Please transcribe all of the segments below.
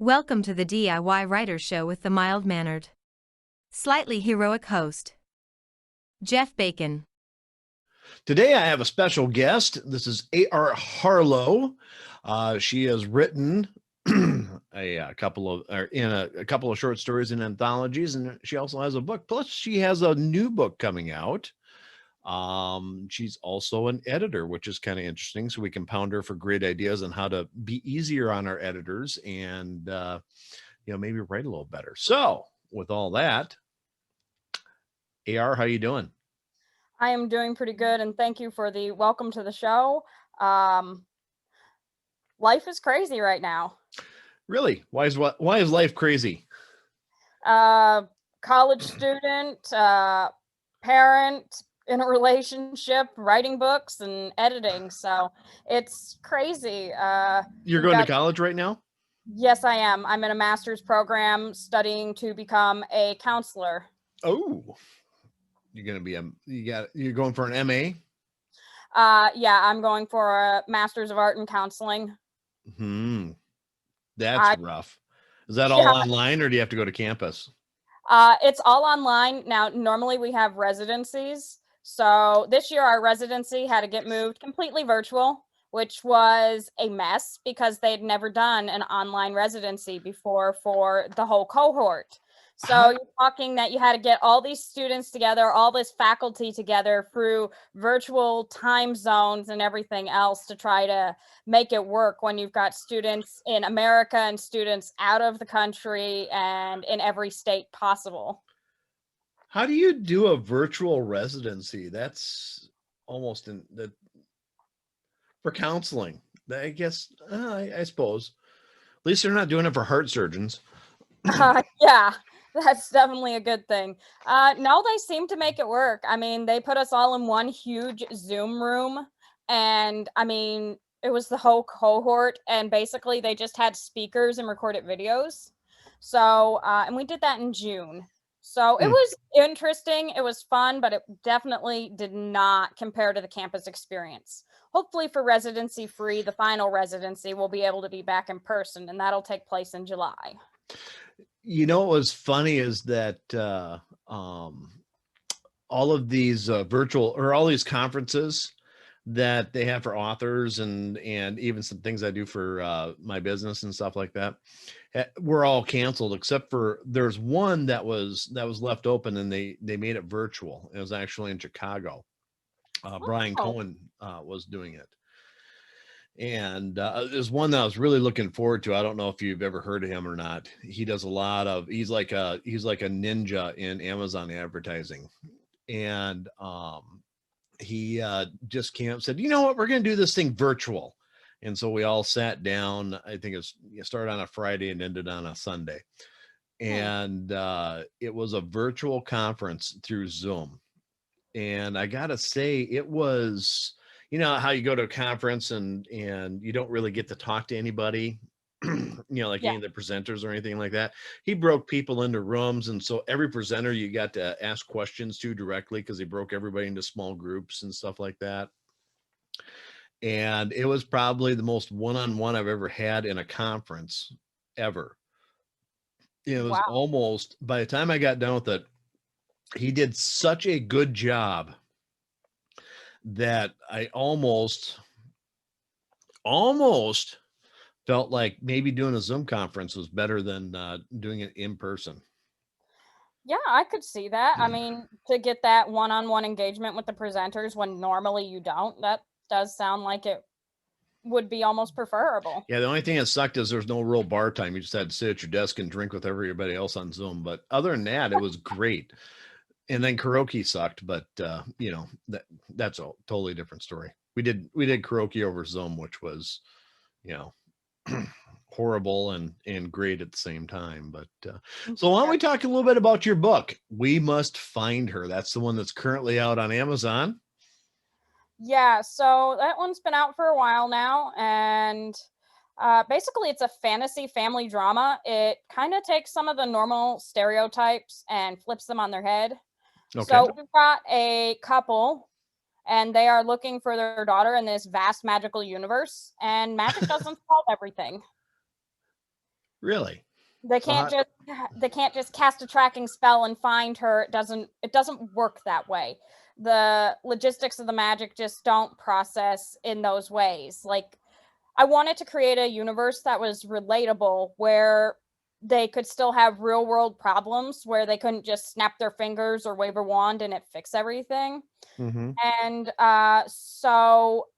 Welcome to the DIY Writer Show with the mild-mannered, slightly heroic host, Jeff Bacon. Today I have a special guest. This is A.R. Harlow. She has written a couple of short stories in anthologies, and she also has a book. Plus, she has a new book coming out. She's also an editor, which is kind of interesting. So we can pound her for great ideas on how to be easier on our editors and maybe write a little better. So with all that, AR, how you doing? I am doing pretty good, and thank you for the welcome to the show. Um, Life is crazy right now. Really? Why is life crazy? College student, parent, in a relationship, writing books and editing, so it's crazy. You're going to college right now? Yes, I am. I'm in a master's program studying to become a counselor. Oh, you're going for an MA? Yeah, I'm going for a master's of art in counseling. That's rough. Is that all online, or do you have to go to campus? It's all online. Now, normally we have residencies. So this year our residency had to get moved completely virtual, which was a mess because they'd never done an online residency before for the whole cohort. So you're talking that you had to get all these students together, all this faculty together through virtual time zones and everything else to try to make it work when you've got students in America and students out of the country and in every state possible. How do you do a virtual residency? That's almost for counseling. I guess, I suppose. At least they're not doing it for heart surgeons. Yeah, that's definitely a good thing. No, they seem to make it work. I mean, they put us all in one huge Zoom room, and I mean, it was the whole cohort, and basically they just had speakers and recorded videos. So, and we did that in June. So it was interesting. It was fun, but it definitely did not compare to the campus experience. Hopefully for residency free, the final residency, we'll be able to be back in person, and that'll take place in July. You know, what was funny is that all of these virtual or all these conferences that they have for authors and even some things I do for my business and stuff like that were all canceled, except for there's one that was left open, and they made it virtual. It was actually in Chicago. Brian Cohen was doing it. And there's one that I was really looking forward to. I don't know if you've ever heard of him or not. He does he's like a ninja in Amazon advertising. And he just said, you know what, we're going to do this thing virtual. And so we all sat down. I think it started on a Friday and ended on a Sunday. And it was a virtual conference through Zoom. And I got to say, it was, you know, how you go to a conference and you don't really get to talk to anybody, any of the presenters or anything like that. He broke people into rooms. And so every presenter you got to ask questions to directly, because he broke everybody into small groups and stuff like that. And it was probably the most one-on-one I've ever had in a conference ever. It was almost, by the time I got done with it, he did such a good job that I almost felt like maybe doing a Zoom conference was better than doing it in person. Yeah, I could see that. I mean, to get that one-on-one engagement with the presenters when normally you don't, that does sound like it would be almost preferable. Yeah, the only thing that sucked is there's no real bar time. You just had to sit at your desk and drink with everybody else on Zoom. But other than that, it was great. And then karaoke sucked, but that's a totally different story. We did karaoke over Zoom, which was, horrible and great at the same time. But so why don't we talk a little bit about your book, We Must Find Her? That's the one that's currently out on Amazon. Yeah, so that one's been out for a while now, and basically it's a fantasy family drama. It kind of takes some of the normal stereotypes and flips them on their head. Okay. So we've got a couple, and they are looking for their daughter in this vast magical universe, and magic doesn't solve everything. Really? They So can't just cast a tracking spell and find her. It doesn't work that way. The logistics of the magic just don't process in those ways. Like, I wanted to create a universe that was relatable, where they could still have real world problems, where they couldn't just snap their fingers or wave a wand and it fix everything. hmm And so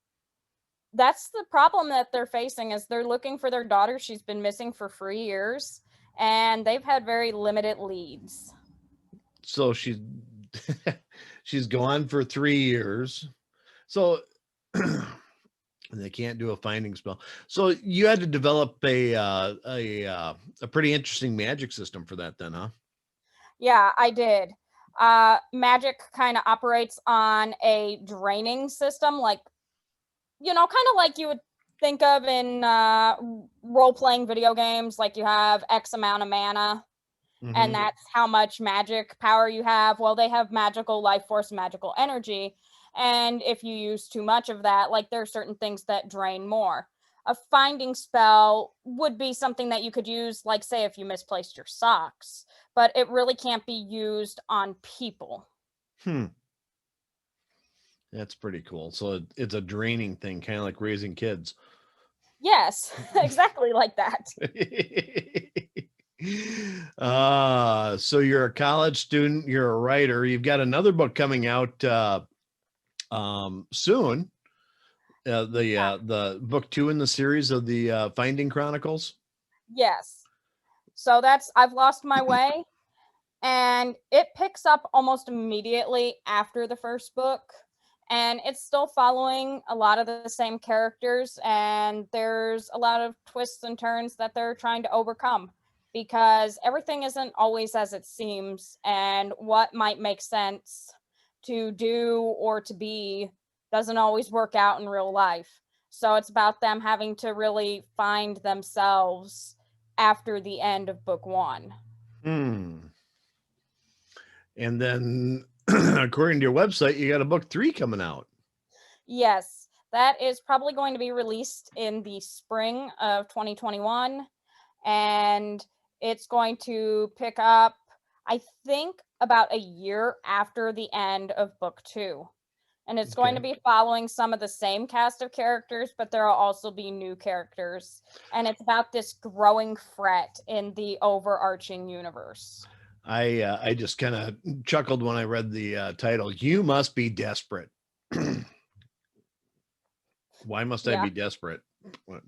that's the problem that they're facing, is they're looking for their daughter. She's been missing for 3 years, and they've had very limited leads. so she's she's gone for 3 years. So they can't do a finding spell. So you had to develop a pretty interesting magic system for that, then, huh? Yeah, I did. Magic kind of operates on a draining system, like, kind of like you would think of in role playing video games. Like, you have X amount of mana, and hmm that's how much magic power you have. Well, they have magical life force, magical energy. And if you use too much of that, like, there are certain things that drain more. A finding spell would be something that you could use, like, say, if you misplaced your socks, but it really can't be used on people. Hmm. That's pretty cool. So it's a draining thing, kind of like raising kids. Yes, exactly like that. So you're a college student, you're a writer, you've got another book coming out soon. The book 2 in the series of the Finding Chronicles. Yes. So I've Lost My Way, and it picks up almost immediately after the first book, and it's still following a lot of the same characters, and there's a lot of twists and turns that they're trying to overcome, because everything isn't always as it seems, and what might make sense to do or to be doesn't always work out in real life. So it's about them having to really find themselves after the end of book 1. Hmm. And then, according to your website, you got a book 3 coming out. Yes, that is probably going to be released in the spring of 2021, and it's going to pick up, I think, about a year after the end of book 2. And it's going to Okay. be following some of the same cast of characters, but there will also be new characters. And it's about this growing threat in the overarching universe. I just kind of chuckled when I read the title. You must be desperate. Why must I Yeah. be desperate? What-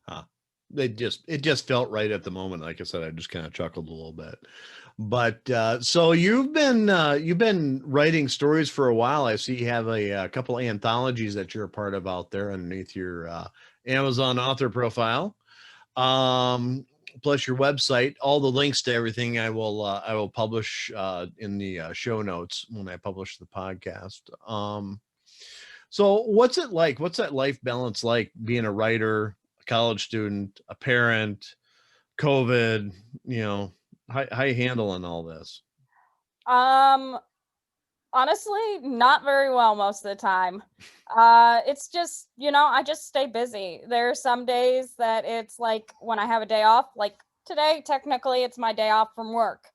Huh. It just felt right at the moment. Like I said, I just kind of chuckled a little bit. But so you've been writing stories for a while. I see you have a couple anthologies that you're a part of out there underneath your Amazon author profile. Plus your website. All the links to everything I will publish in the show notes when I publish the podcast. So what's it like? What's that life balance like, being a writer, a college student, a parent, COVID, you know, how you handling all this? Um, Honestly, not very well most of the time. It's just, I just stay busy. There are some days that it's like, when I have a day off, like today, technically it's my day off from work.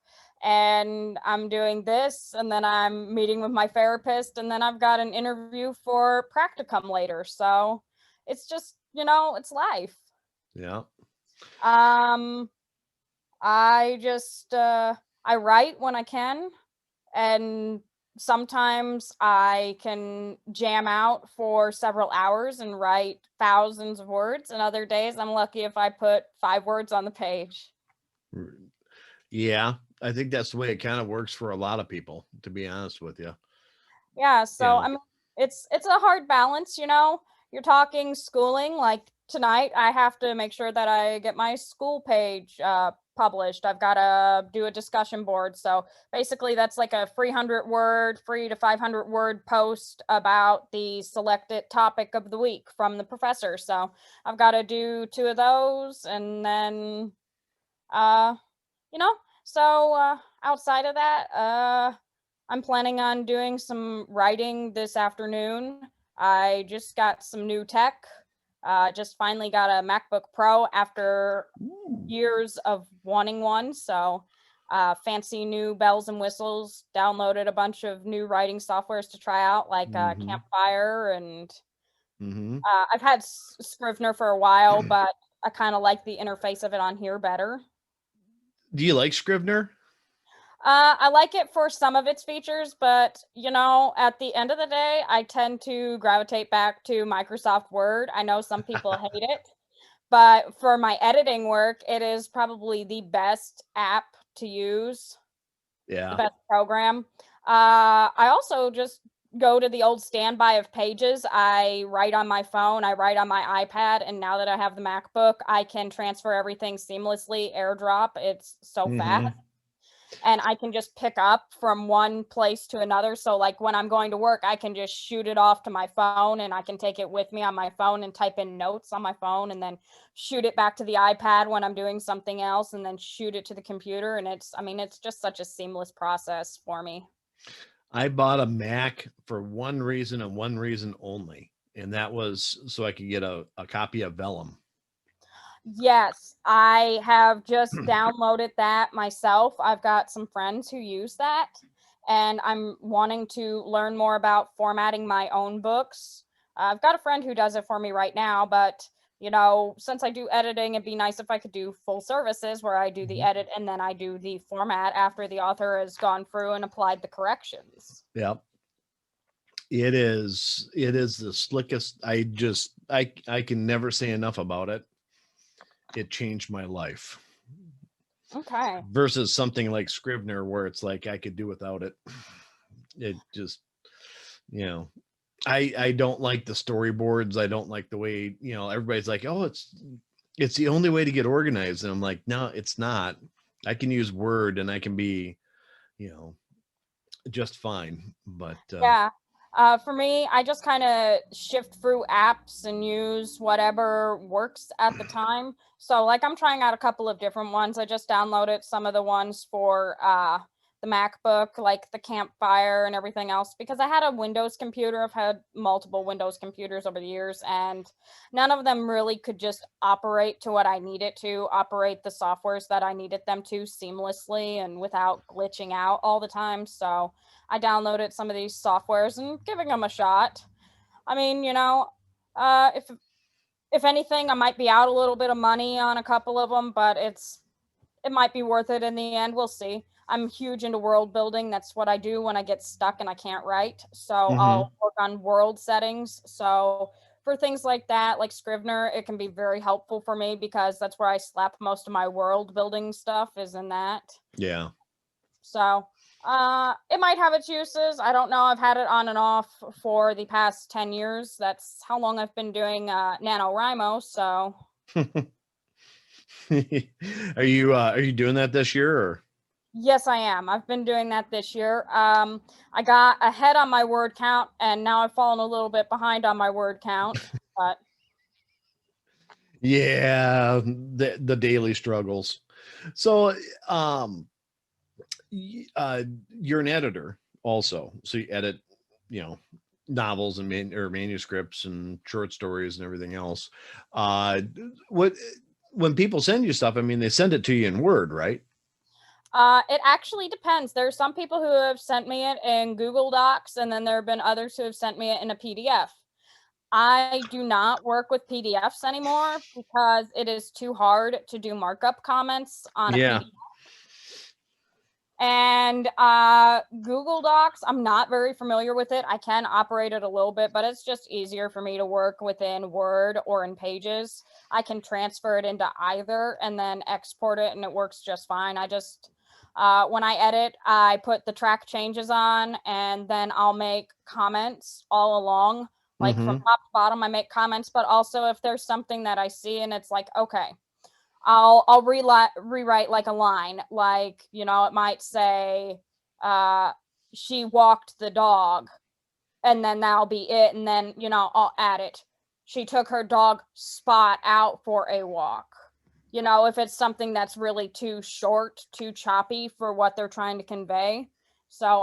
And I'm doing this, and then I'm meeting with my therapist, and then I've got an interview for practicum later. So it's just, it's life. Yeah. Um, I just I write when I can, and sometimes I can jam out for several hours and write thousands of words, and other days I'm lucky if I put 5 words on the page. Yeah. I think that's the way it kind of works for a lot of people, to be honest with you. Yeah, You so know, I mean, it's a hard balance. You're talking schooling. Like tonight, I have to make sure that I get my school page published. I've got to do a discussion board. So basically, that's like a 300 word, 3 to 500 word post about the selected topic of the week from the professor. So I've got to do 2 of those, and then uh, you know, so outside of that, I'm planning on doing some writing this afternoon. I just got some new tech. Just finally got a MacBook Pro after Ooh. years of wanting one. So fancy new bells and whistles. Downloaded a bunch of new writing softwares to try out, like Mhm. Campfire, and Mhm. I've had Scrivener for a while, but I kind of like the interface of it on here better. Do you like Scrivener? I like it for some of its features, but at the end of the day, I tend to gravitate back to Microsoft Word. I know some people hate it, but for my editing work, it is probably the best app to use, the Yeah. best program. I also just go to the old standby of Pages. I write on my phone, I write on my iPad, and now that I have the MacBook, I can transfer everything seamlessly, AirDrop. It's so fast. Mhm. And I can just pick up from one place to another. So, like when I'm going to work, I can just shoot it off to my phone and I can take it with me on my phone and type in notes on my phone and then shoot it back to the iPad when I'm doing something else and then shoot it to the computer. And it's just such a seamless process for me. I bought a Mac for one reason and one reason only, and that was so I could get a copy of Vellum. Yes, I have just downloaded that myself. I've got some friends who use that, and I'm wanting to learn more about formatting my own books. I've got a friend who does it for me right now, but since I do editing, it'd be nice if I could do full services where I do the Mhm. edit and then I do the format after the author has gone through and applied the corrections. Yep. It is the slickest. I can never say enough about it. It changed my life Okay. versus something like Scrivener where it's like I could do without it. It just, you know, I don't like the storyboards. I don't like the way, everybody's like, "Oh, it's the only way to get organized." And I'm like, "No, it's not. I can use Word and I can be, you know, just fine." But Yeah. For me, I just kind of shift through apps and use whatever works at the time. So, like, I'm trying out a couple of different ones. I just downloaded some of the ones for the MacBook, like the Campfire and everything else, because I had a Windows computer. I've had multiple Windows computers over the years, and none of them really could just operate to what I needed to, operate the softwares that I needed them to seamlessly and without glitching out all the time. So, I downloaded some of these softwares and giving them a shot. I mean, if anything, I might be out a little bit of money on a couple of them, but it might be worth it in the end. We'll see. I'm huge into world building. That's what I do when I get stuck and I can't write. So mhm. I'll work on world settings. So for things like that, like Scrivener, it can be very helpful for me because that's where I slap most of my world building stuff is in that. Yeah. So, it might have its uses. I don't know. I've had it on and off for the past 10 years. That's how long I've been doing NaNoWriMo. So, Are you doing that this year or? yes, I am. I've been doing that this year. I got ahead on my word count, and now I've fallen a little bit behind on my word count. But Yeah, the daily struggles. So, um, you're an editor also, so you edit, you know, novels and or manuscripts and short stories and everything else. What when people send you stuff, I mean, they send it to you in Word, right? it actually depends. There are some people who have sent me it in Google Docs, and then there have been others who have sent me it in a PDF. I do not work with PDFs anymore because it is too hard to do markup comments on a Yeah. PDF. And Google Docs, I'm not very familiar with it. I can operate it a little bit, but it's just easier for me to work within Word or in Pages. I can transfer it into either and then export it, and it works just fine. When I edit, I put the track changes on, and then I'll make comments all along. Like from Mm-hmm. top to bottom, I make comments, but also if there's something that I see and it's like, okay, I'll rewrite like a line, like it might say, uh, "She walked the dog," and then that'll be it, and then I'll add it. She took her dog Spot out for a walk. If it's something that's really too short, too choppy for what they're trying to convey. So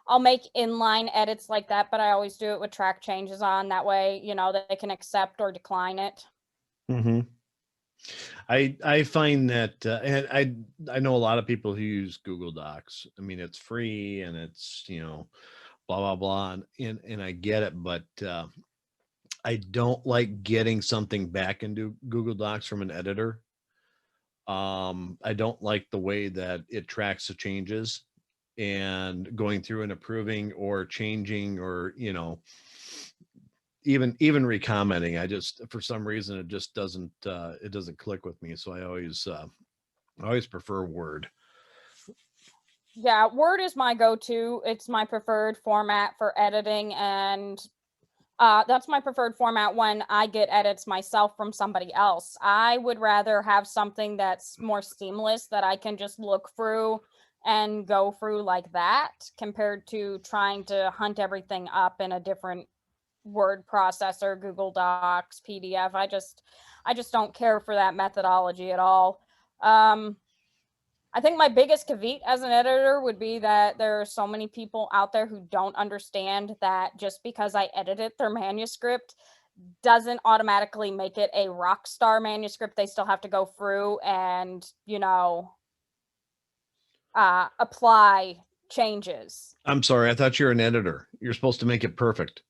I'll make inline edits like that, but I always do it with track changes on. That way, you know, they can accept or decline it. Mm-hmm. I find that, and I know a lot of people who use Google Docs. I mean, it's free and it's, you know, blah blah blah, and I get it, but I don't like getting something back into Google Docs from an editor. I don't like the way that it tracks the changes and going through and approving or changing, or, you know, even recommenting. I just, for some reason, it doesn't click with me. So I always prefer Word. Yeah, Word is my go-to. It's my preferred format for editing, and that's my preferred format when I get edits myself from somebody else. I would rather have something that's more seamless that I can just look through and go through like that, compared to trying to hunt everything up in a different word processor, Google Docs, PDF. I just don't care for that methodology at all. I think my biggest caveat as an editor would be that there are so many people out there who don't understand that just because I edited their manuscript doesn't automatically make it a rock star manuscript. They still have to go through and, you know, apply changes. I'm sorry, I thought you're an editor. You're supposed to make it perfect.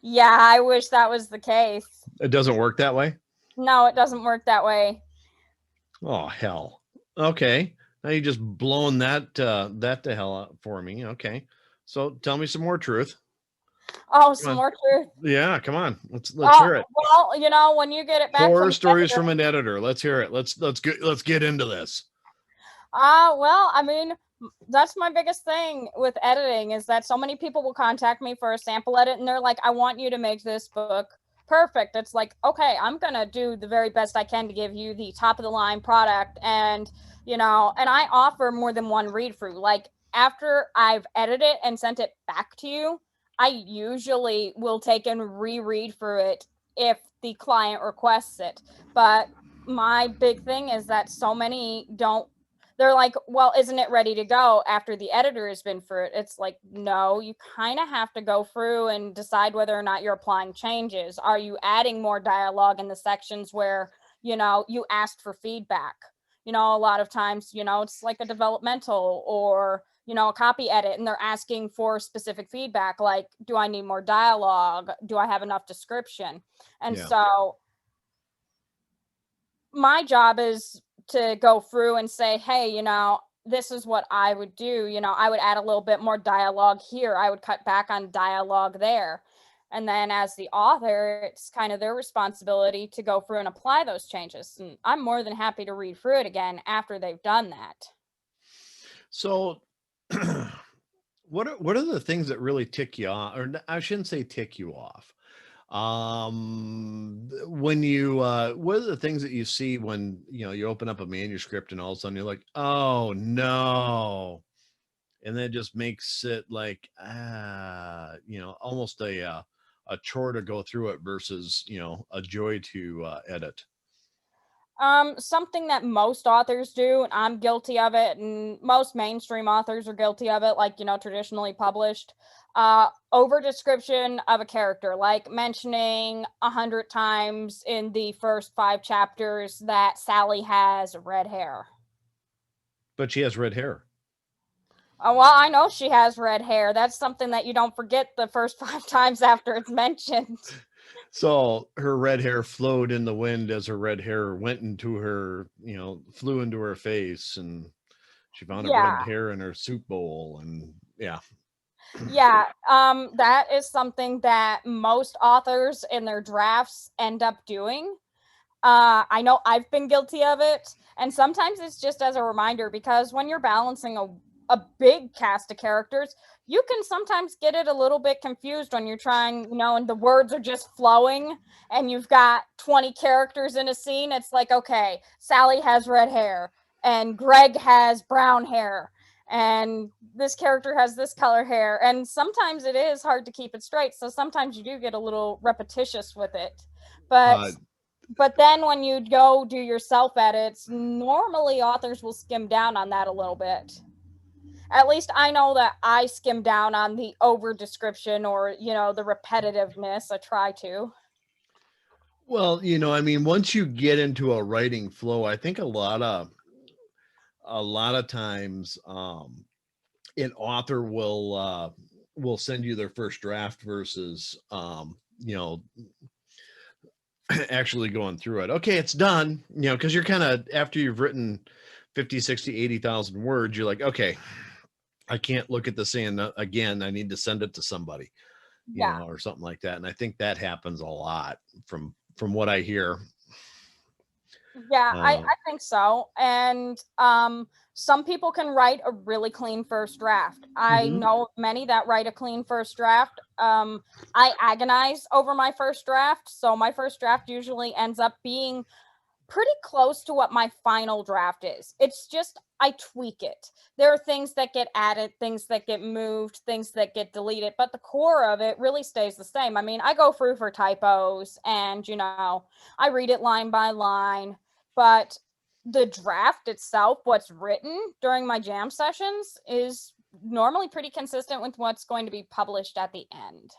Yeah, I wish that was the case. It doesn't work that way. No, it doesn't work that way. Oh hell. Okay. Now you just blown that to hell out for me. Okay. So tell me some more truth. Oh, some more truth. Yeah, come on. Let's hear it. Well, you know, when you get it back Horror from stories from an editor. Let's hear it. Let's get into this. Well, I mean, that's my biggest thing with editing, is that so many people will contact me for a sample edit and they're like, I want you to make this book perfect. It's like, okay, I'm going to do the very best I can to give you the top of the line product. And, you know, and I offer more than one read through. Like, after I've edited it and sent it back to you, I usually will take and reread through it if the client requests it. But my big thing is that so many don't, they're like, well, isn't it ready to go after the editor has been through it? It's like, no, you kind of have to go through and decide whether or not you're applying changes. Are you adding more dialogue in the sections where, you know, you asked for feedback? You know, a lot of times, you know, it's like a developmental or, you know, a copy edit, and they're asking for specific feedback, like, do I need more dialogue? Do I have enough description? And so my job is to go through and say, hey, you know, this is what I would do. You know, I would add a little bit more dialogue here. I would cut back on dialogue there. And then as the author, it's kind of their responsibility to go through and apply those changes. And I'm more than happy to read through it again after they've done that. So what are the things that really tick you off? Or I shouldn't say tick you off. When you what are the things that you see when, you know, you open up a manuscript and all of a sudden you're like, oh no, and then it just makes it like, you know, almost a chore to go through it versus, you know, a joy to edit. Something that most authors do, and I'm guilty of it, and most mainstream authors are guilty of it, like, you know, traditionally published, over description of a character, like mentioning 100 times in the first 5 chapters that Sally has red hair. But she has red hair. Well, I know she has red hair. That's something that you don't forget the first 5 times after it's mentioned. So her red hair flowed in the wind as her red hair went into her, you know, flew into her face, and she found a red hair in her soup bowl, and yeah. Yeah, that is something that most authors in their drafts end up doing. I know I've been guilty of it, and sometimes it's just as a reminder, because when you're balancing a big cast of characters, you can sometimes get it a little bit confused when you're trying, you know, and the words are just flowing and you've got 20 characters in a scene. It's like, okay, Sally has red hair and Greg has brown hair and this character has this color hair, and sometimes it is hard to keep it straight, so sometimes you do get a little repetitious with it. But then when you go do your self edits, normally authors will skim down on that a little bit. At least I know that I skim down on the over description or, the repetitiveness. I try to. Well, I mean, once you get into a writing flow, I think a lot of times an author will send you their first draft versus actually going through it. Okay, it's done, because you're kind of, after you've written 50, 60, 80,000 words, you're like, okay, I can't look at this again. I need to send it to somebody, Yeah. or something like that. And I think that happens a lot from what I hear. Yeah, I Uh, think so. And some people can write a really clean first draft. I mhm. know of many that write a clean first draft. I agonize over my first draft. So my first draft usually ends up being pretty close to what my final draft is. It's just I tweak it. There are things that get added, things that get moved, things that get deleted, but the core of it really stays the same. I mean, I go through for typos and, I read it line by line, but the draft itself, what's written during my jam sessions, is normally pretty consistent with what's going to be published at the end.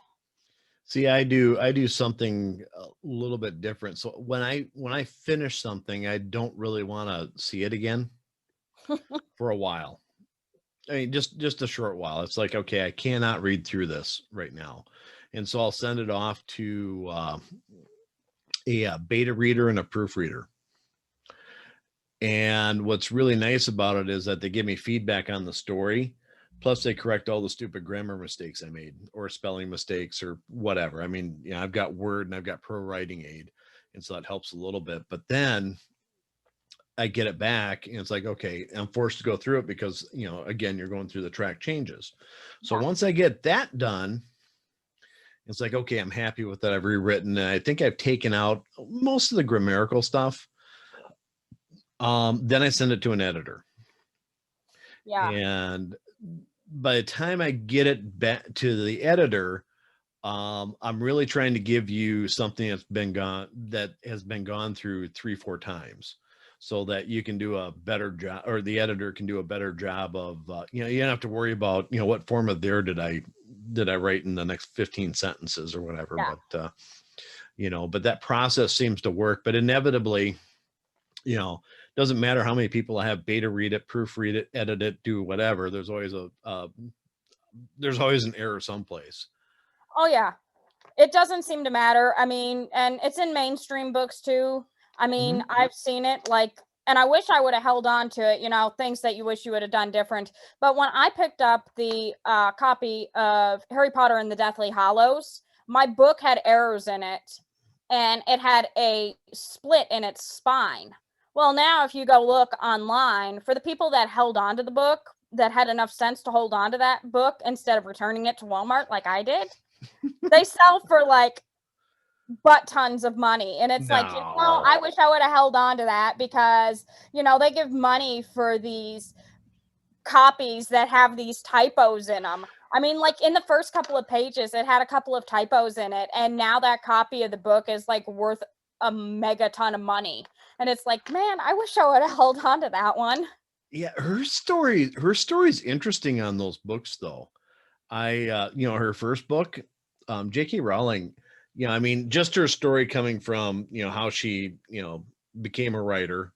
See, I do something a little bit different. So when I finish something, I don't really want to see it again for a while. I mean, just a short while. It's like, okay, I cannot read through this right now, and so I'll send it off to a beta reader and a proofreader. And what's really nice about it is that they give me feedback on the story. Plus, they correct all the stupid grammar mistakes I made or spelling mistakes or whatever. I mean, I've got Word and I've got Pro Writing Aid. And so that helps a little bit. But then I get it back and it's like, okay, I'm forced to go through it because, again, you're going through the track changes. So Yeah. once I get that done, it's like, okay, I'm happy with that. I've rewritten. And I think I've taken out most of the grammatical stuff. Then I send it to an editor. Yeah. And by the time I get it back to the editor, I'm really trying to give you something that has been gone through 3-4 times, so that you can do a better job, or the editor can do a better job of, you don't have to worry about, what form of there did I write in the next 15 sentences or whatever. Yeah. But that process seems to work. But inevitably, doesn't matter how many people I have beta read it, proofread it, edit it, do whatever. There's always an error someplace. Oh yeah. It doesn't seem to matter. I mean, and it's in mainstream books too. I mean, Mhm. I've seen it and I wish I would have held on to it, things that you wish you would have done different. But when I picked up the copy of Harry Potter and the Deathly Hallows, my book had errors in it and it had a split in its spine. Well, now if you go look online, for the people that held on to the book, that had enough sense to hold on to that book instead of returning it to Walmart like I did, they sell for like butt tons of money. And it's like, No. I wish I would have held on to that because, they give money for these copies that have these typos in them. I mean, like in the first couple of pages, it had a couple of typos in it. And now that copy of the book is like worth a mega ton of money. And it's like, man, I wish I would have held on to that one. Yeah, her story's interesting on those books though. Her first book, J.K. Rowling, I mean, just her story coming from, how she, became a writer,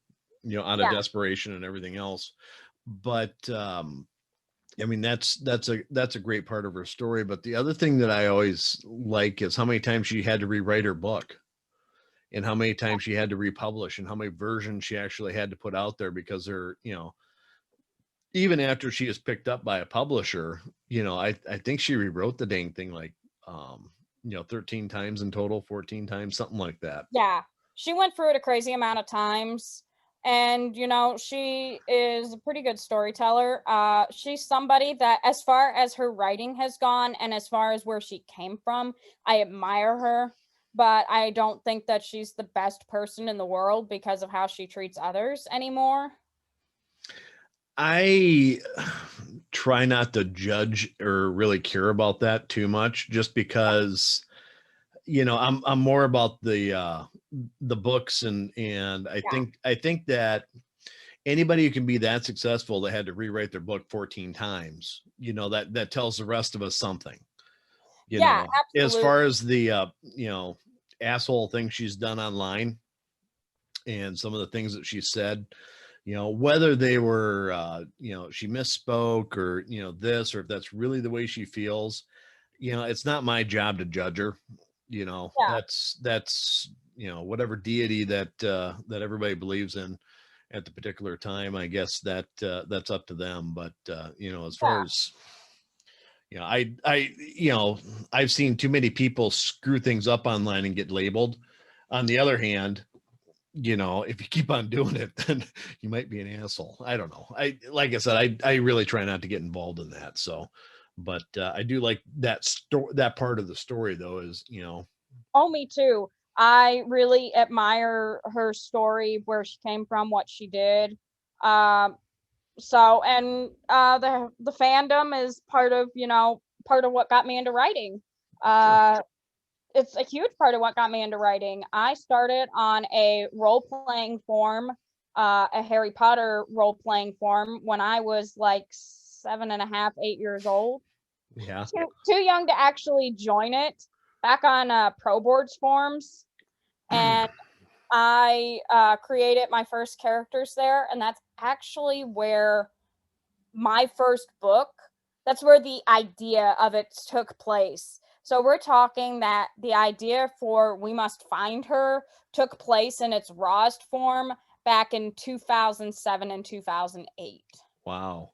out of Yeah. desperation and everything else. But I mean, that's a great part of her story. But the other thing that I always like is how many times she had to rewrite her book, and how many times she had to republish, and how many versions she actually had to put out there, because even after she is picked up by a publisher, I think she rewrote the dang thing like 13 times in total, 14 times, something like that. Yeah. She went through it a crazy amount of times. And, she is a pretty good storyteller. She's somebody that, as far as her writing has gone and as far as where she came from, I admire her. But I don't think that she's the best person in the world because of how she treats others anymore. I try not to judge or really care about that too much, just because I'm more about the books, and I Yeah. think that anybody who can be that successful that had to rewrite their book 14 times, that tells the rest of us something. Yeah, As absolutely. far as the asshole thing she's done online and some of the things that she said, whether they were she misspoke or this, or if that's really the way she feels, it's not my job to judge her. Yeah. That's whatever deity that everybody believes in at the particular time. I guess that's up to them. But as far as I've seen too many people screw things up online and get labeled. On the other hand, if you keep on doing it, then you might be an asshole. I don't know. Like I said, I really try not to get involved in that. So, but I do like that part of the story, though, is Oh, me too. I really admire her story, where she came from, what she did. Um, and the fandom is part of what got me into writing. Sure. It's a huge part of what got me into writing. I started on a role-playing form, a Harry Potter role-playing form, when I was like 7.5, 8 years old. Yeah. Too young to actually join it. Back on Pro Boards forums, and I created my first characters there, and that's actually where my first book, that's where the idea of it took place. So we're talking that the idea for We Must Find Her took place in its rawest form back in 2007 and 2008. Wow.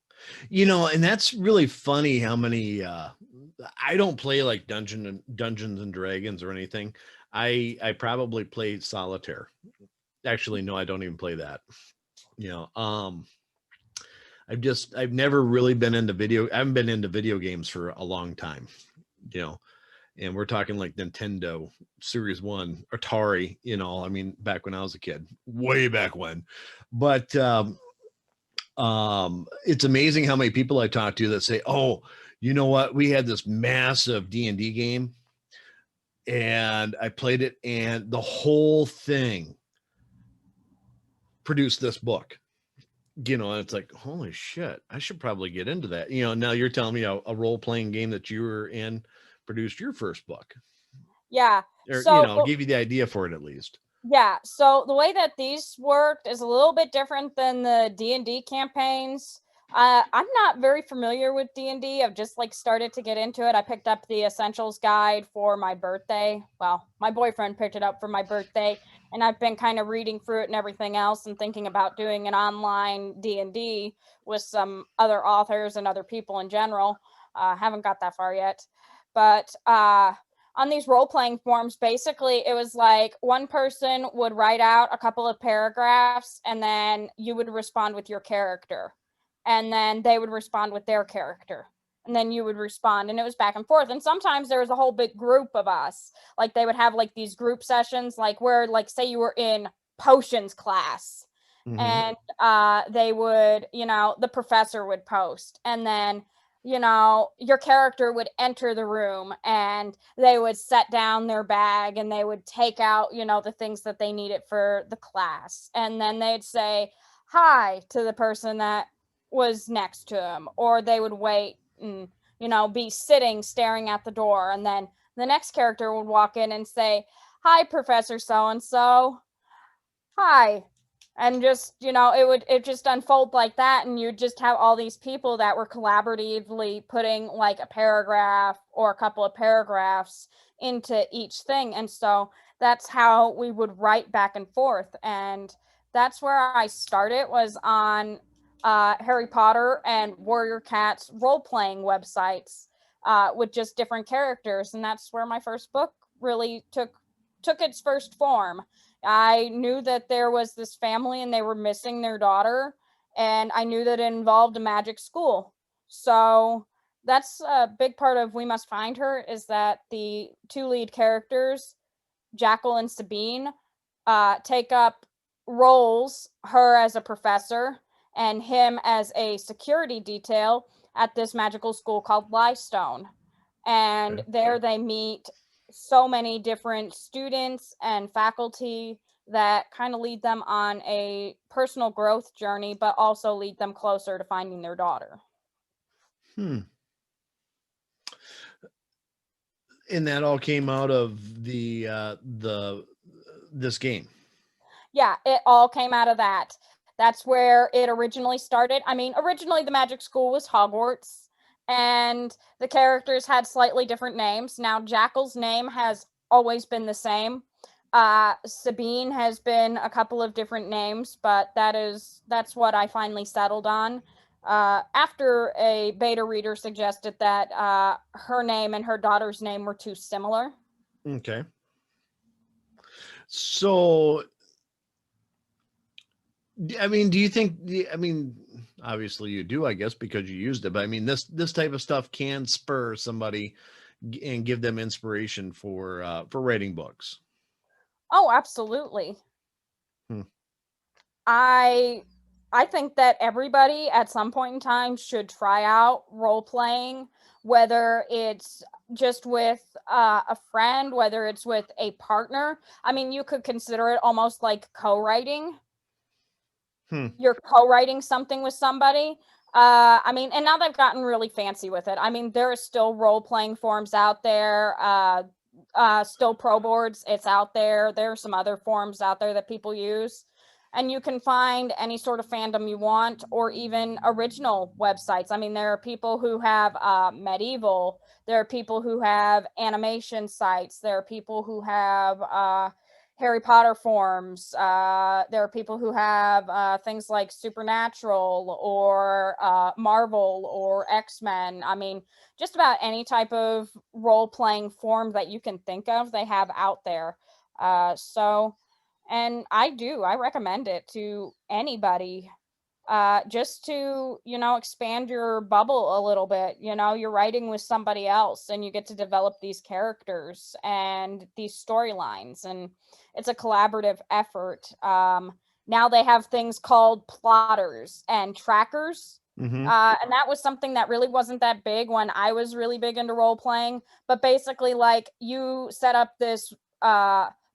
And that's really funny how many I don't play like Dungeons and Dragons or anything. I probably play solitaire. Actually, no, I don't even play that. I've never really been into I haven't been into video games for a long time. And we're talking like Nintendo Series 1, Atari, I mean, back when I was a kid, way back when. But it's amazing how many people I talk to that say, oh, you know what, we had this massive D&D game and I played it, and the whole thing produced this book, and it's like, holy shit, I should probably get into that. Now you're telling me a role-playing game that you were in produced your first book. Yeah. Or So give you the idea for it at least. yeah, so the way that these worked is a little bit different than the D&D campaigns. I'm not very familiar with D&D. I've just started to get into it. I picked up the Essentials guide for my birthday. Well, my boyfriend picked it up for my birthday, and I've been kind of reading through it and everything else, and thinking about doing an online D&D with some other authors and other people in general. Haven't got that far yet, but on these role-playing forums, basically it was like one person would write out a couple of paragraphs, and then you would respond with your character, and then they would respond with their character, and then you would respond, and it was back and forth. And sometimes there was a whole big group of us. Like they would have these group sessions, where say you were in potions class, Mm-hmm. and they would, the professor would post, and then your character would enter the room, and they would set down their bag, and they would take out, the things that they needed for the class. And then they'd say hi to the person that was next to them, or they would wait and, be sitting staring at the door. And then the next character would walk in and say, hi, Professor so and so. Hi. And just, it just unfold like that, and you just have all these people that were collaboratively putting a paragraph or a couple of paragraphs into each thing. And so that's how we would write back and forth. And that's where I started, was on Harry Potter and Warrior Cat's role-playing websites, with just different characters. And that's where my first book really took its first form. I knew that there was this family and they were missing their daughter, and I knew that it involved a magic school. So that's a big part of We Must Find Her, is that the two lead characters, Jackal and Sabine, take up roles, her as a professor and him as a security detail at this magical school called Lystone. And Okay. there they meet so many different students and faculty that kind of lead them on a personal growth journey, but also lead them closer to finding their daughter. And that all came out of this game. Yeah, it all came out of that. That's where it originally started. I mean, originally the magic school was Hogwarts, and the characters had slightly different names. Now, Jackal's name has always been the same. Sabine has been a couple of different names, but that's what I finally settled on. After a beta reader suggested that her name and her daughter's name were too similar. Okay. So, I mean, do you think? I mean, obviously you do, I guess, because you used it. But I mean, this type of stuff can spur somebody and give them inspiration for writing books. Oh, absolutely. Hmm. I think that everybody at some point in time should try out role playing, whether it's just with a friend, whether it's with a partner. I mean, you could consider it almost like co-writing. You're co-writing something with somebody. I mean, and now they've gotten really fancy with it. I mean, there are still role-playing forums out there, still pro boards, it's out there. There are some other forums out there that people use. And you can find any sort of fandom you want, or even original websites. I mean, there are people who have medieval, there are people who have animation sites, there are people who have Harry Potter forums. There are people who have things like Supernatural or Marvel or X-Men. I mean, just about any type of role-playing form that you can think of, they have out there. And I recommend it to anybody, just to, expand your bubble a little bit. You're writing with somebody else and you get to develop these characters and these storylines, and it's a collaborative effort. Now they have things called plotters and trackers. Mm-hmm. And that was something that really wasn't that big when I was really big into role playing. But basically, like, you set up this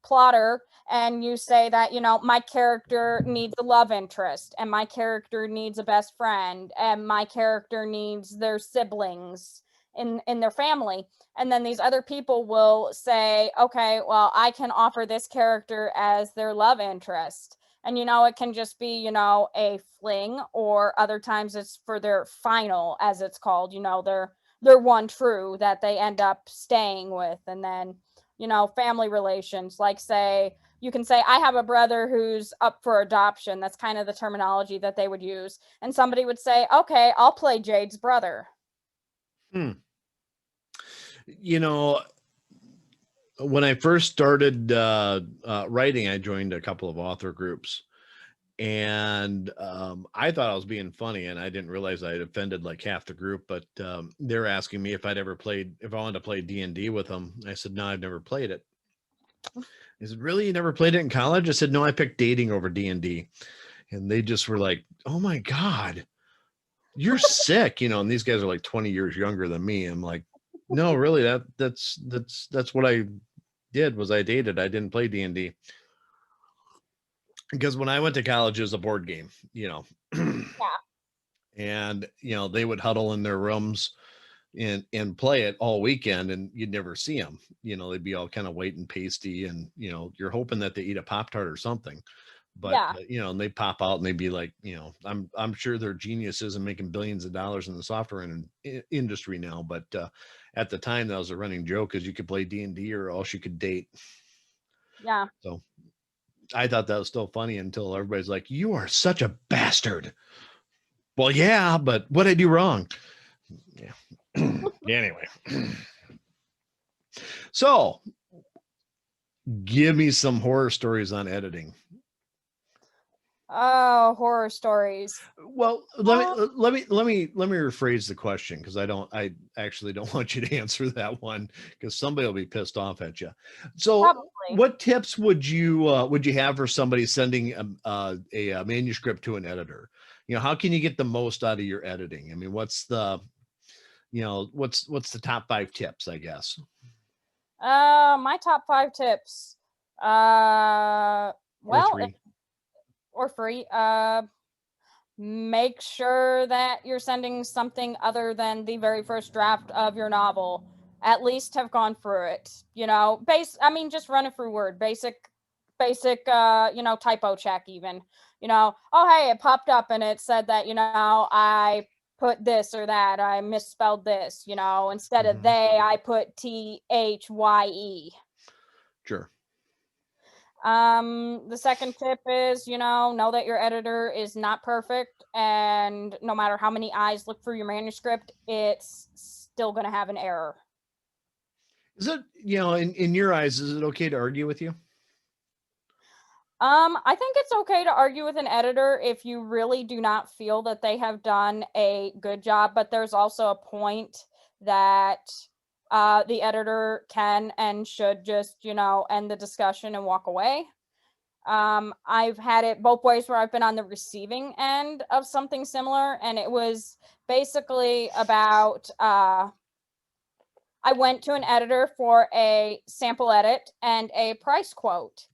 plotter and you say that, my character needs a love interest, and my character needs a best friend, and my character needs their siblings in their family. And then these other people will say, okay, well, I can offer this character as their love interest. And, it can just be, a fling, or other times it's for their final, as it's called, their one true that they end up staying with. And then, family relations, like, say, you can say, I have a brother who's up for adoption. That's kind of the terminology that they would use. And somebody would say, okay, I'll play Jade's brother. When I first started writing, I joined a couple of author groups, and I thought I was being funny, and I didn't realize I had offended like half the group. But they're asking me if I wanted to play D&D with them. I said, no, I've never played it. He said, really? You never played it in college? I said, no, I picked dating over D&D. And they just were like, oh my God, you're sick, and these guys are like 20 years younger than me. I'm like, no, really, that's what I did, was I dated. I didn't play D&D. Because when I went to college, it was a board game, Yeah. and, they would huddle in their rooms and play it all weekend, and you'd never see them. They'd be all kind of white and pasty, and, you're hoping that they eat a Pop-Tart or something. But, Yeah. and they pop out and they'd be like, I'm sure they're geniuses and making billions of dollars in the software industry now. But at the time, that was a running joke, because you could play D&D or else you could date. Yeah. So I thought that was still funny until everybody's like, you are such a bastard. Well, yeah, but what I do wrong? Yeah. Anyway. So give me some horror stories on editing. Oh, horror stories. Well, let me rephrase the question, because I actually don't want you to answer that one, because somebody will be pissed off at you. So Probably. what tips would you have for somebody sending a manuscript to an editor? How can you get the most out of your editing? I mean, what's the top 5 tips, I guess? My top 5 tips. Well, free. or free. Make sure that you're sending something other than the very first draft of your novel. At least have gone through it. Just run it through Word. Basic typo check even. Oh hey, it popped up and it said that, I put this or that. I misspelled this, instead of they, I put THYE. Sure. The second tip is, know that your editor is not perfect, and no matter how many eyes look through your manuscript, it's still going to have an error. Is it, in your eyes, is it okay to argue with you? I think it's okay to argue with an editor if you really do not feel that they have done a good job, but there's also a point that the editor can and should just, end the discussion and walk away. I've had it both ways where I've been on the receiving end of something similar, and it was basically about I went to an editor for a sample edit and a price quote,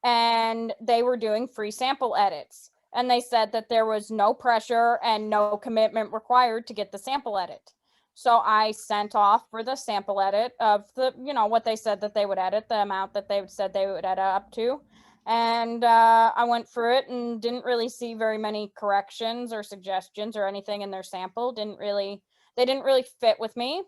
and they were doing free sample edits. And they said that there was no pressure and no commitment required to get the sample edit. So I sent off for the sample edit of the, what they said that they would edit, the amount that they said they would edit up to. And I went through it and didn't really see very many corrections or suggestions or anything in their sample. They didn't really fit with me.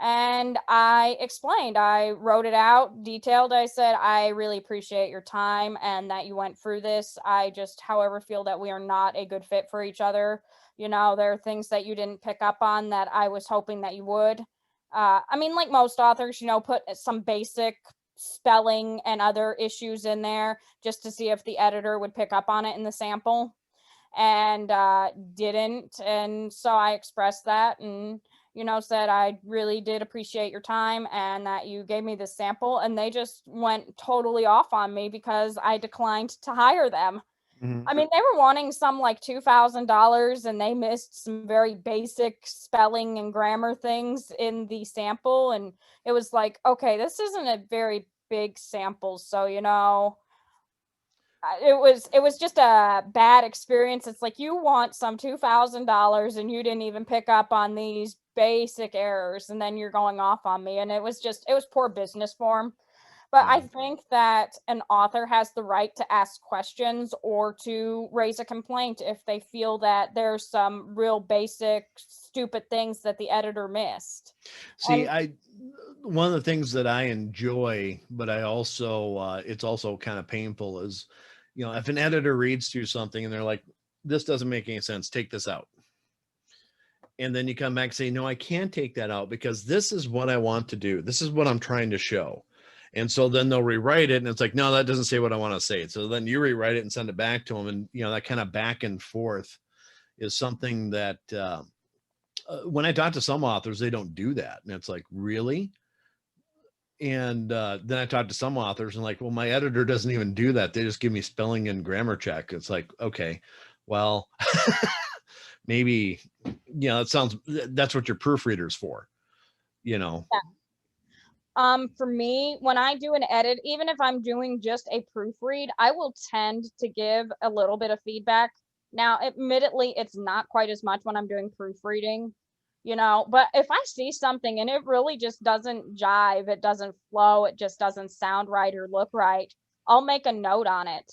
And I explained, I wrote it out, detailed. I said, I really appreciate your time and that you went through this. I just, however, feel that we are not a good fit for each other. There are things that you didn't pick up on that I was hoping that you would. Like most authors, put some basic spelling and other issues in there just to see if the editor would pick up on it in the sample, and didn't. And so I expressed that and said I really did appreciate your time and that you gave me this sample, and they just went totally off on me because I declined to hire them. Mm-hmm. They were wanting some like $2,000, and they missed some very basic spelling and grammar things in the sample, and it was like, okay, this isn't a very big sample, so it was just a bad experience. It's like, you want some $2,000 and you didn't even pick up on these basic errors, and then you're going off on me. And it was poor business form. But I think that an author has the right to ask questions or to raise a complaint if they feel that there's some real basic stupid things that the editor missed. See, one of the things that I enjoy, but I also it's also kind of painful, is if an editor reads through something and they're like, this doesn't make any sense, take this out. And then you come back and say, no, I can't take that out because this is what I want to do. This is what I'm trying to show. And so then they'll rewrite it, and it's like, no, that doesn't say what I want to say. So then you rewrite it and send it back to them. And, that kind of back and forth is something that when I talk to some authors, they don't do that. And it's like, really? And then I talked to some authors and like, well, my editor doesn't even do that. They just give me spelling and grammar check. It's like, okay, well, maybe, that's what your proofreader's for, Yeah. For me, when I do an edit, even if I'm doing just a proofread, I will tend to give a little bit of feedback. Now, admittedly, it's not quite as much when I'm doing proofreading, but if I see something and it really just doesn't jive, it doesn't flow, it just doesn't sound right or look right, I'll make a note on it.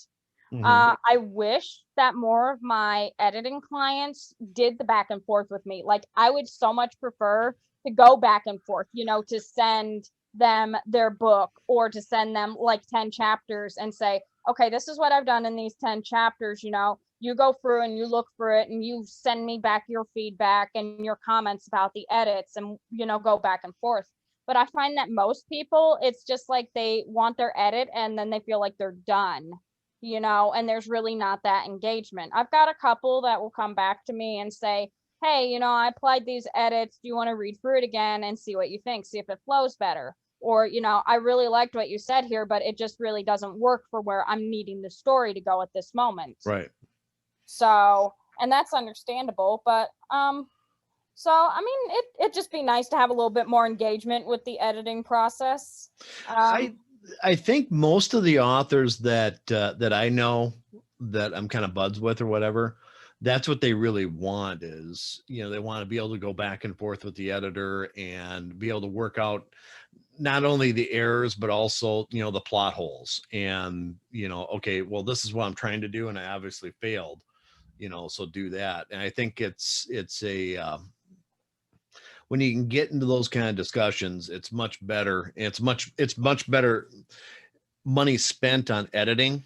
I wish that more of my editing clients did the back and forth with me. Like, I would so much prefer to go back and forth, to send them their book or to send them like 10 chapters and say, okay, this is what I've done in these 10 chapters. You go through and you look for it and you send me back your feedback and your comments about the edits, and go back and forth. But I find that most people, it's just like they want their edit and then they feel like they're done, and there's really not that engagement. I've got a couple that will come back to me and say, hey, I applied these edits. Do you want to read through it again and see what you think? See if it flows better. Or, I really liked what you said here, but it just really doesn't work for where I'm needing the story to go at this moment. Right. So, and that's understandable, but, it'd just be nice to have a little bit more engagement with the editing process. I I think most of the authors that I know that I'm kind of buds with or whatever, that's what they really want is, they want to be able to go back and forth with the editor and be able to work out not only the errors, but also, the plot holes and, okay, well, this is what I'm trying to do. And I obviously failed, so do that. And I think it's when you can get into those kind of discussions, it's much better. It's much better money spent on editing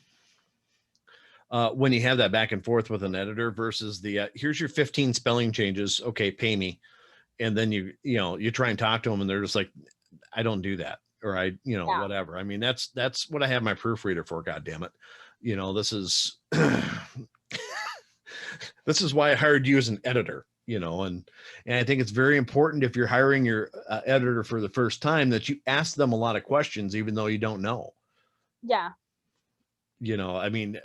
when you have that back and forth with an editor versus the here's your 15 spelling changes, okay, pay me. And then you try and talk to them and they're just like, I don't do that, or Yeah. whatever. I mean, that's what I have my proofreader for. God damn it. This is this is why I hired you as an editor, and I think it's very important if you're hiring your editor for the first time that you ask them a lot of questions, even though you don't know. Yeah. I mean,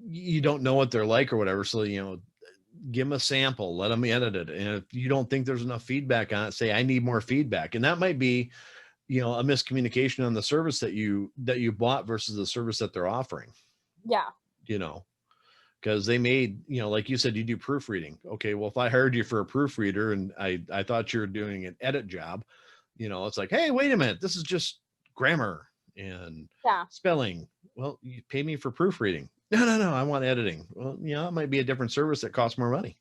you don't know what they're like or whatever. So, give them a sample, let them edit it. And if you don't think there's enough feedback on it, say, I need more feedback. And that might be, a miscommunication on the service that you bought versus the service that they're offering. Yeah. Because they made, like you said, you do proofreading. Okay, well, if I hired you for a proofreader and I thought you were doing an edit job, it's like, hey, wait a minute, this is just grammar and spelling. Well, you pay me for proofreading. No, I want editing. Well, it might be a different service that costs more money.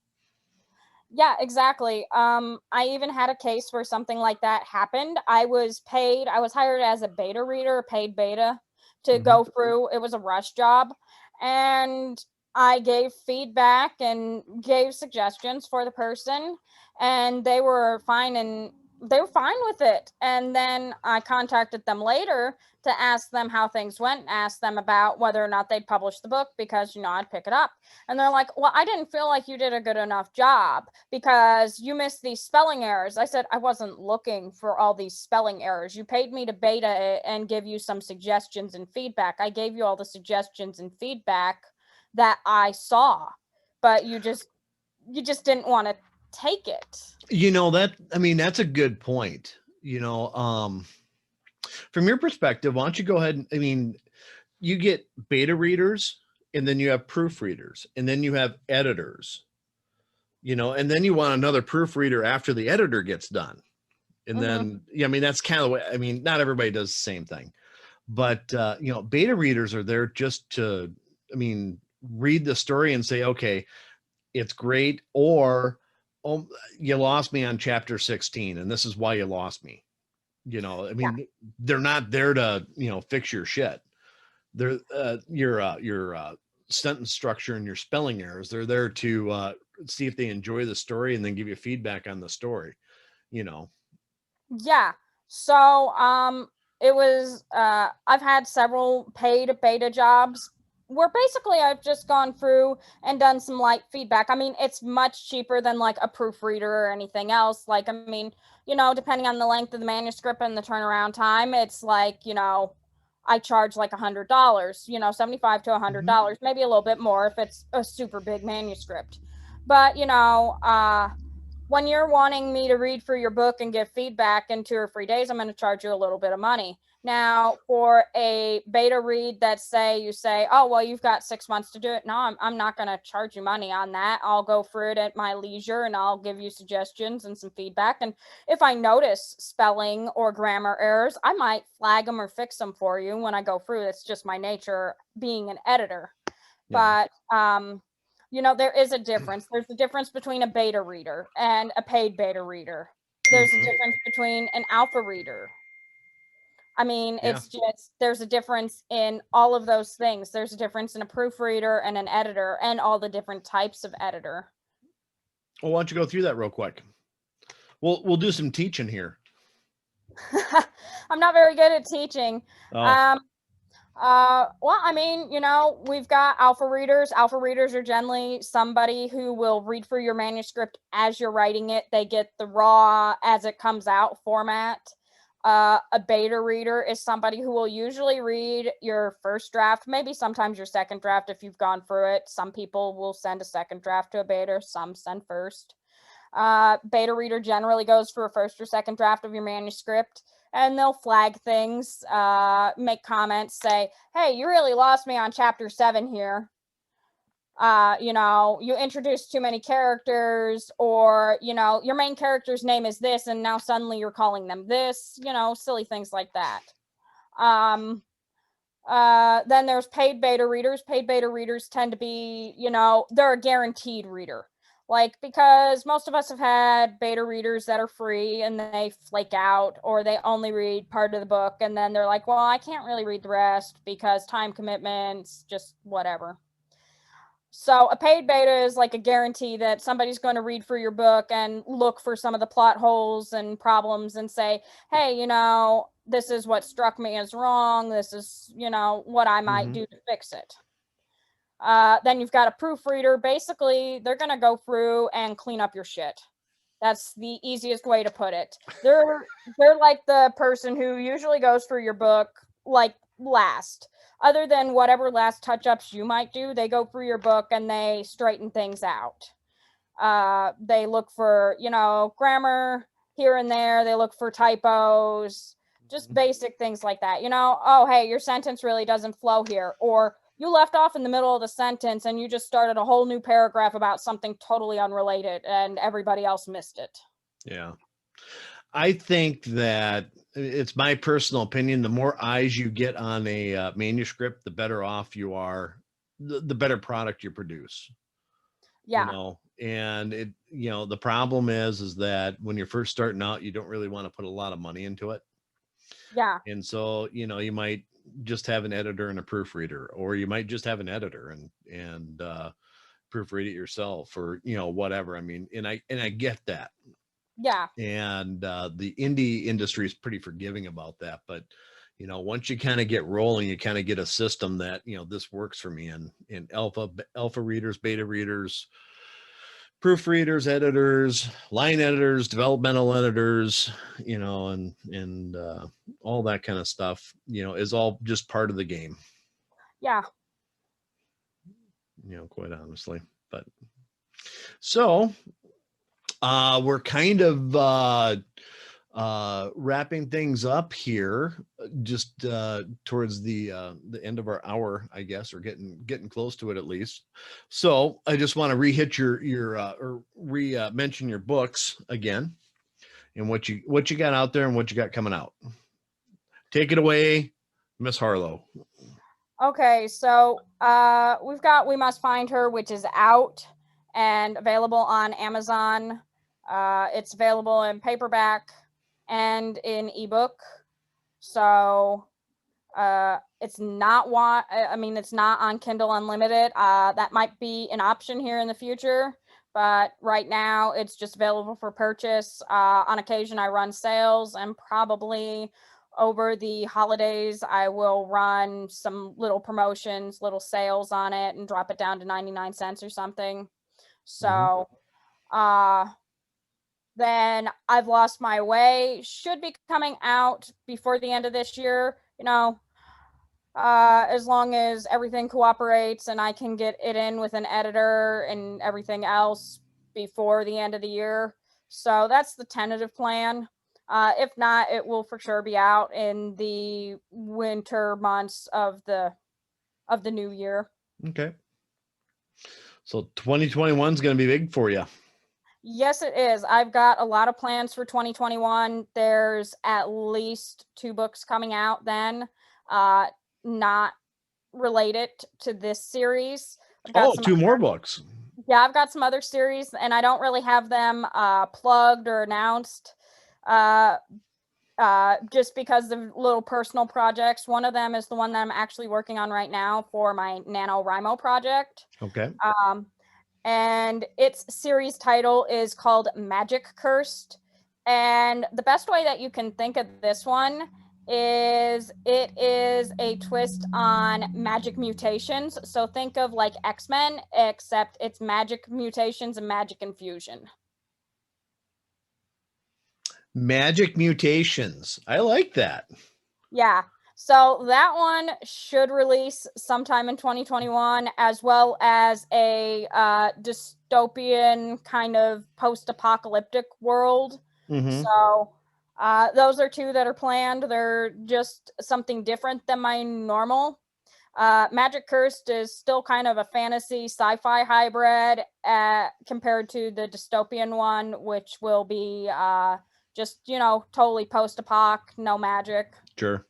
Yeah, exactly. I even had a case where something like that happened. I was hired as a beta reader, paid beta, to go through. It was a rush job. And I gave feedback and gave suggestions for the person, and they were fine with it. And then I contacted them later to ask them how things went, and ask them about whether or not they'd publish the book because, I'd pick it up. And they're like, well, I didn't feel like you did a good enough job because you missed these spelling errors. I said, I wasn't looking for all these spelling errors. You paid me to beta it and give you some suggestions and feedback. I gave you all the suggestions and feedback that I saw, but you just didn't want to take it. That's a good point. From your perspective, why don't you go ahead and, you get beta readers and then you have proofreaders and then you have editors, and then you want another proofreader after the editor gets done. And then, that's kind of the way, not everybody does the same thing, but, beta readers are there just to, read the story and say, okay, it's great. Or, oh, you lost me on chapter 16 and this is why you lost me. They're not there to, fix your shit. They're your sentence structure and your spelling errors. They're there to see if they enjoy the story and then give you feedback on the story. Yeah. So it was I've had several paid beta jobs where basically I've just gone through and done some light feedback. It's much cheaper than like a proofreader or anything else. Like, depending on the length of the manuscript and the turnaround time, it's like, I charge like $100, $75 to $100, maybe a little bit more if it's a super big manuscript. But, when you're wanting me to read for your book and give feedback in 2 or 3 days, I'm going to charge you a little bit of money. Now, for a beta read that you say, oh, well, you've got 6 months to do it. No, I'm not going to charge you money on that. I'll go through it at my leisure and I'll give you suggestions and some feedback. And if I notice spelling or grammar errors, I might flag them or fix them for you when I go through. It's just my nature being an editor. Yeah. But, there is a difference. There's a difference between a beta reader and a paid beta reader. There's a difference between an alpha reader. It's just, there's a difference in all of those things. There's a difference in a proofreader and an editor and all the different types of editor. Well, why don't you go through that real quick? We'll do some teaching here. I'm not very good at teaching. Oh. Well, we've got alpha readers. Alpha readers are generally somebody who will read through your manuscript as you're writing it. They get the raw as it comes out format. A beta reader is somebody who will usually read your first draft, maybe sometimes your second draft if you've gone through it. Some people will send a second draft to a beta, some send first. Beta reader generally goes for a first or second draft of your manuscript. and they'll flag things, make comments, say, hey, you really lost me on chapter 7 here. You know, you introduced too many characters, or, you know, your main character's name is this and now suddenly you're calling them this, you know, silly things like that. Then there's paid beta readers. Paid beta readers tend to be, you know, they're a guaranteed reader. Like, because most of us have had beta readers that are free and they flake out, or they only read part of the book and then they're like, well, I can't really read the rest because time commitments, just whatever. So a paid beta is like a guarantee that somebody's going to read through your book and look for some of the plot holes and problems and say, hey, you know, this is what struck me as wrong. This is, you know, what I might do to fix it. Then you've got a proofreader. Basically, they're going to go through and clean up your shit. That's the easiest way to put it. They're like the person who usually goes through your book like last. Other than whatever last touch-ups you might do, they go through your book and they straighten things out. They look for, you know, grammar here and there. They look for typos, just basic things like that. You know, oh, hey, your sentence really doesn't flow here. Or you left off in the middle of the sentence and you just started a whole new paragraph about something totally unrelated and everybody else missed it. Yeah. I think that it's my personal opinion. The more eyes you get on a manuscript, the better off you are, the better product you produce. Yeah. You know, and it, you know, the problem is that when you're first starting out, you don't really want to put a lot of money into it. Yeah. And so, you know, you might just have an editor and a proofreader, or you might just have an editor and proofread it yourself, or, you know, whatever. I mean, and I get that. Yeah. And the indie industry is pretty forgiving about that. But, you know, once you kind of get rolling, you kind of get a system that, you know, this works for me. And alpha readers, beta readers, proofreaders, editors, line editors, developmental editors, you know, and all that kind of stuff, you know, is all just part of the game. Yeah. You know, quite honestly. But so we're kind of wrapping things up here, just towards the end of our hour, I guess, or getting close to it at least. So I just want to re-hit your or mention your books again, and what you got out there and what you got coming out. Take it away, Miss Harlow. Okay, so we've got We Must Find Her, which is out and available on Amazon. It's available in paperback and in ebook. So it's not it's not on Kindle Unlimited. That might be an option here in the future, but right now it's just available for purchase. On occasion I run sales, and probably over the holidays I will run some little promotions, little sales on it, and drop it down to 99 cents or something. So then I've Lost My Way should be coming out before the end of this year, you know, as long as everything cooperates and I can get it in with an editor and everything else before the end of the year. So that's the tentative plan. If not, it will for sure be out in the winter months of the new year. Okay. So 2021 is going to be big for you. Yes, it is. I've got a lot of plans for 2021. There's at least 2 books coming out then, not related to this series. I've got 2 more books. Yeah, I've got some other series, and I don't really have them plugged or announced, just because of little personal projects. One of them is the one that I'm actually working on right now for my NaNoWriMo project. Okay. And its series title is called Magic Cursed. And the best way that you can think of this one is it is a twist on magic mutations. So think of like X-Men, except it's magic mutations and magic infusion. Magic mutations. I like that. Yeah. So that one should release sometime in 2021, as well as a dystopian kind of post-apocalyptic world. So Those are two that are planned. They're just something different than my normal. Magic Cursed is still kind of a fantasy sci-fi hybrid compared to the dystopian one, which will be just, totally post-apoc, no magic. Sure.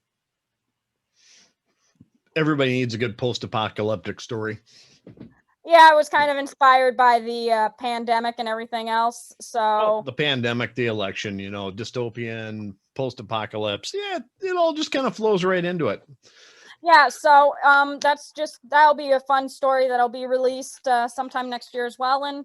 Everybody needs a good post-apocalyptic story. Yeah, I was kind of inspired by the pandemic and everything else. So the pandemic, the election, dystopian, post-apocalypse. Yeah, it all just kind of flows right into it. Yeah, so that'll be a fun story that'll be released sometime next year as well. And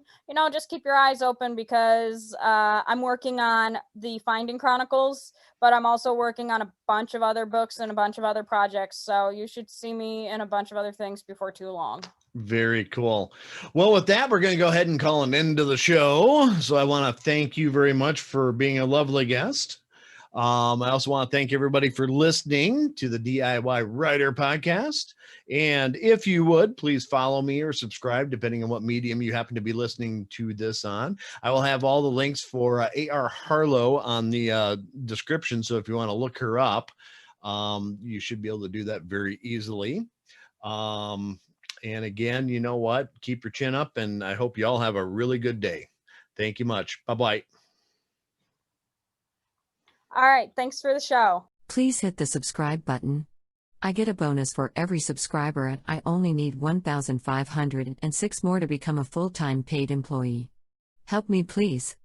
just keep your eyes open, because I'm working on the Finding Chronicles, but I'm also working on a bunch of other books and a bunch of other projects. So you should see me in a bunch of other things before too long. Very cool. Well, with that, we're going to go ahead and call an end to the show. So I want to thank you very much for being a lovely guest. I also want to thank everybody for listening to the DIY Writer podcast. And if you would, please follow me or subscribe, depending on what medium you happen to be listening to this on. I will have all the links for A.R. Harlow on the description. So if you want to look her up, you should be able to do that very easily. And again, you know what? Keep your chin up, and I hope you all have a really good day. Thank you much. Bye-bye. All right. Thanks for the show. Please hit the subscribe button. I get a bonus for every subscriber, and I only need 1,506 more to become a full-time paid employee. Help me, please.